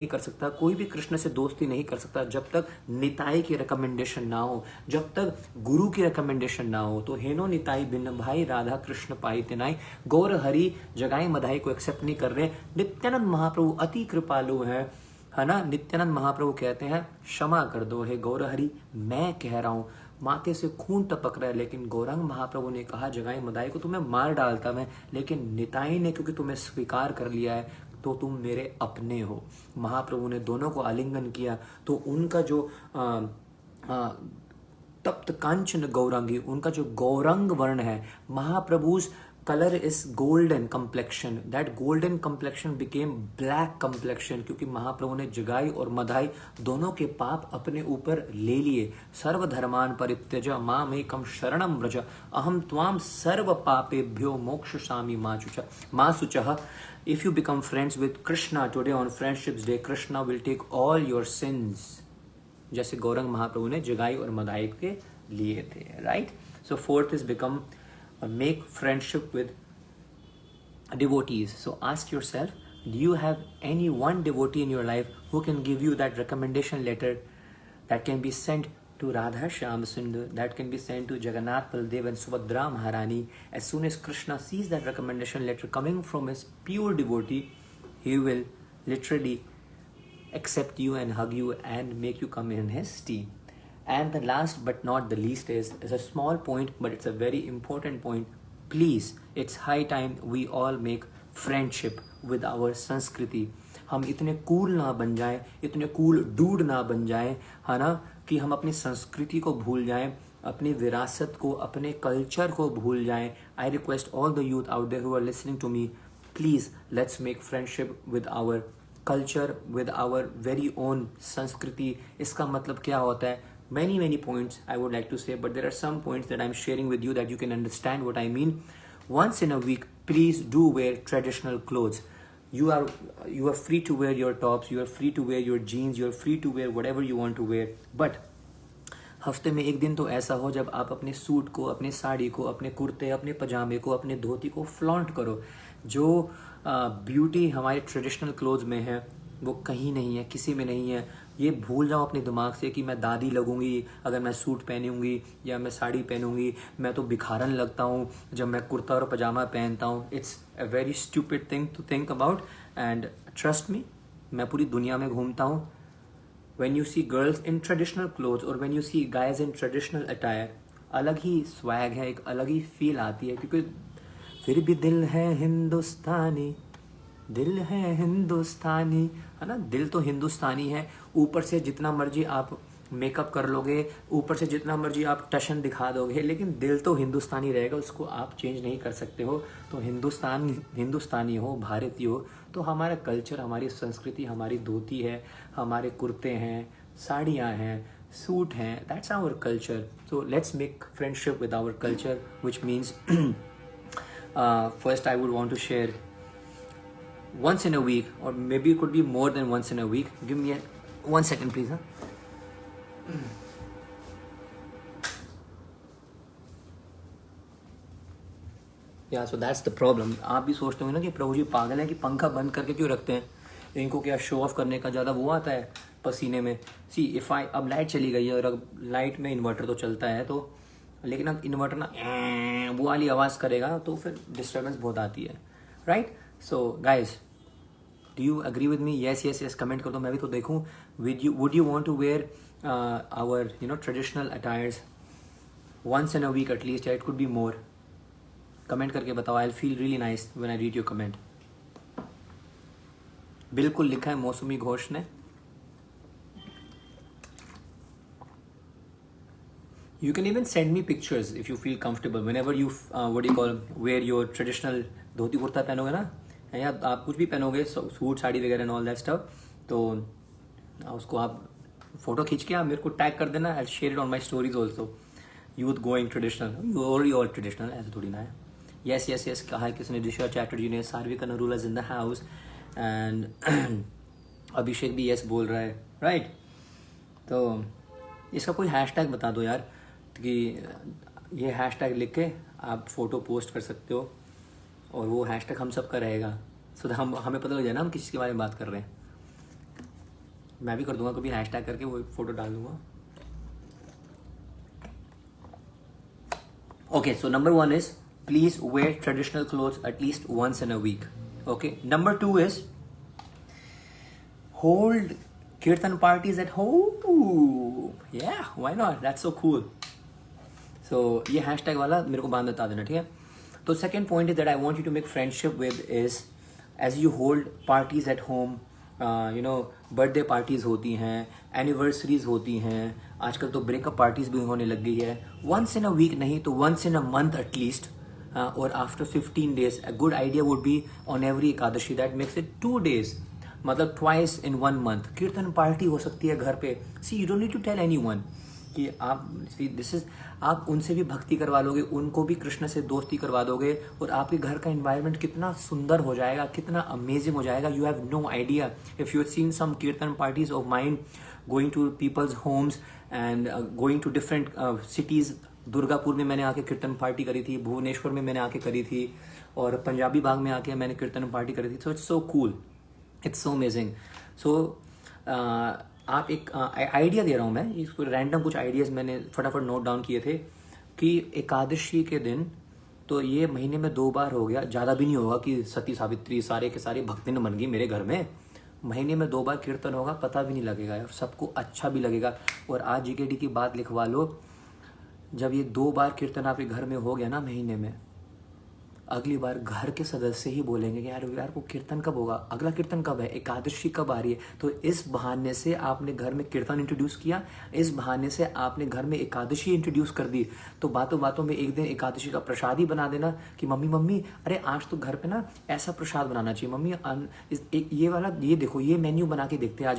नहीं कर सकता, कोई भी कृष्ण से दोस्ती नहीं कर सकता जब तक निताई की रिकमेंडेशन ना हो, जब तक गुरु की रिकमेंडेशन ना हो। तो हेनो निताई बिन भाई राधा कृष्ण पाई तिनाई, गौर हरि जगाई मधाई को एक्सेप्ट नहीं कर रहे। नित्यानंद महाप्रभु अति कृपालु है ना। नित्यानंद महाप्रभु कहते हैं क्षमा कर दो हे गौर हरि, मैं कह रहा हूँ माथे से खून टपक रहा है, लेकिन गौरांग महाप्रभु ने कहा जगाई मदाई को तुम्हें मार डालता मैं, लेकिन निताई ने क्योंकि तुम्हें स्वीकार कर लिया है तो तुम मेरे अपने हो। महाप्रभु ने दोनों को आलिंगन किया तो उनका जो तप्त कांचन गौरांगी, उनका जो गौरंग वर्ण है, महाप्रभु's color is golden complexion, that golden complexion became black complexion, क्योंकि महाप्रभु ने जगाई और मधाई दोनों के पाप अपने ऊपर ले लिए। सर्वधर्मान परित्यज मामेकं शरणं व्रज, अहम त्वाम सर्व पापेभ्यो मोक्षयामि मा शुचः। If you become friends with Krishna today on Friendship's Day, Krishna will take all your sins, जैसे गौरंग महाप्रभु ने जगाई और मधाई के लिए थे, right? So fourth is become make friendship with devotees. So ask yourself, do you have any one devotee in your life who can give you that recommendation letter that can be sent to Radha Shyam Sundar, that can be sent to Jagannath Baldev and Subhadra Maharani? As soon as Krishna sees that recommendation letter coming from his pure devotee, he will literally accept you and hug you and make you come in his team. And the last but not the least is a small point, but it's a very important point. Please, it's high time we all make friendship with our Sanskriti. हम इतने cool ना बन जाएं, इतने cool dude ना बन जाएं, है ना, कि हम अपनी संस्कृति को भूल जाएं, अपनी विरासत को, अपने कल्चर को भूल जाएं. I request all the youth out there who are listening to me, please let's make friendship with our culture, with our very own Sanskriti. इसका मतलब क्या होता है? Many points I would like to say, but there are some points that I'm sharing with you that you can understand what I mean. Once in a week, please do wear traditional clothes. You are free to wear your tops, you are free to wear your jeans, you are free to wear whatever you want to wear. But हफ्ते में एक दिन तो ऐसा हो जब आप अपने सूट को, अपने साड़ी को, अपने कुर्ते, अपने पजामे को, अपने धोती को फ्लॉन्ट करो. जो ब्यूटी हमारे ट्रेडिशनल क्लोथ्स में है वो कहीं नहीं है, किसी में नहीं है. ये भूल जाओ अपने दिमाग से कि मैं दादी लगूंगी अगर मैं सूट पहनूंगी या मैं साड़ी पहनूंगी, मैं तो भिखारन लगता हूँ जब मैं कुर्ता और पजामा पहनता हूँ. It's a very stupid thing to think about and trust me, मैं पूरी दुनिया में घूमता हूँ. when you see girls in traditional clothes or when you see guys in traditional attire, अलग ही स्वैग है, एक अलग ही फील आती है. क्योंकि फिर भी दिल है हिंदुस्तानी, दिल है हिंदुस्तानी, है ना. दिल तो हिंदुस्तानी है. ऊपर से जितना मर्जी आप मेकअप कर लोगे, ऊपर से जितना मर्जी आप टशन दिखा दोगे, लेकिन दिल तो हिंदुस्तानी रहेगा, उसको आप चेंज नहीं कर सकते हो. तो हिंदुस्तानी हो, भारतीय हो, तो हमारा कल्चर, हमारी संस्कृति, हमारी धोती है, हमारे कुर्ते हैं, साड़ियाँ हैं, सूट हैं, that's our culture. So let's make friendship with our culture, which means first I would want to share once in a week, or maybe it could be more than once in a week. Give me 1 second please. Yeah, so that's the problem. आप भी सोचते हो ना कि प्रभु जी पागल है कि पंखा बंद करके क्यों रखते हैं, इनको क्या शो ऑफ करने का ज़्यादा वो आता है पसीने में. सी इफ़ आई, अब लाइट चली गई है और अब लाइट में इन्वर्टर तो चलता है, तो लेकिन अब इन्वर्टर ना वो वाली आवाज़ करेगा तो फिर डिस्टर्बेंस बहुत आती है, right. So guys, do you agree with me? Yes comment कर दो, मैं भी तो देखूं. Would you want to wear our traditional attires once in a week at least? It could be more. Comment करके बताओ. I'll feel really nice when I read your comment. बिल्कुल लिखा है मौसमी घोष ने. You can even send me pictures if you feel comfortable whenever you wear your traditional dhoti kurta पहनोगे ना, या आप कुछ भी पहनोगे, सूट साड़ी वगैरह एंड ऑल दैट स्टफ, तो उसको आप फोटो खींच के आप मेरे को टैग कर देना. I share it on my stories also. Youth going traditional, you all traditional, ऐसे थोड़ी ना है. यस कहा है किसने, दिशा चैटर्जी ने. Sarvika Narula is in the house and Abhishek भी यस बोल रहा है, राइट. तो इसका कोई हैशटैग बता दो यार, कि ये हैशटैग लिख के आप फोटो पोस्ट कर सकते हो और वो हैशटैग हम सब का रहेगा. सो हमें पता लग जाए ना हम किसी के बारे में बात कर रहे हैं. मैं भी कर दूंगा कभी हैशटैग करके वो फोटो डाल दूंगा. Okay, so number 1 is please wear traditional clothes at least once in a week. Okay, number 2 is hold kirtan parties at home. Yeah, why not? That's so cool. So ये hashtag वाला मेरे को बाद बता देना, ठीक है. तो second point is that I want you to make friendship with is as you hold parties at home, you know, birthday parties होती हैं, एनिवर्सरीज होती हैं, आजकल तो ब्रेकअप पार्टीज भी होने लग गई है. वंस इन अ वीक नहीं तो once in a month at least, और after 15 days a good idea would be on every Ekadashi. That makes it 2 days, मतलब twice in 1 month kirtan party हो सकती है घर पे. See you don't need to tell anyone कि आप दिस इज, आप उनसे भी भक्ति करवा लोगे, उनको भी कृष्ण से दोस्ती करवा दोगे, और आपके घर का एनवायरनमेंट कितना सुंदर हो जाएगा, कितना अमेजिंग हो जाएगा. You have no idea. If you have seen some kirtan parties of mine going to people's homes and going to different cities. Durgapur में मैंने आके कीर्तन पार्टी करी थी, भुवनेश्वर में मैंने आके करी थी, और पंजाबी बाग में आके मैंने कीर्तन पार्टी करी थी. So it's so cool, it's so amazing. So आप एक आइडिया दे रहा हूँ मैं, इसको रैंडम कुछ आइडियाज़ मैंने फटाफट नोट डाउन किए थे कि एकादशी के दिन, तो ये महीने में 2 बार हो गया, ज़्यादा भी नहीं होगा कि सती सावित्री सारे के सारे भक्तिन बन गई मेरे घर में. महीने में 2 बार कीर्तन होगा, पता भी नहीं लगेगा और सबको अच्छा भी लगेगा. और आज जीकेडी की बात लिखवा लो, जब ये 2 बार कीर्तन आपके घर में हो गया ना महीने में, अगली बार घर के सदस्य ही बोलेंगे कि यार वो कीर्तन कब होगा, अगला कीर्तन कब है, एकादशी कब आ रही है. तो इस बहाने से आपने घर में कीर्तन इंट्रोड्यूस किया, इस बहाने से आपने घर में एकादशी इंट्रोड्यूस कर दी. तो बातों बातों में एक दिन एकादशी का प्रसाद ही बना देना कि मम्मी अरे आज तो घर पे ना ऐसा प्रसाद बनाना चाहिए मम्मी, ये वाला, ये देखो ये मेन्यू बना के देखते हैं आज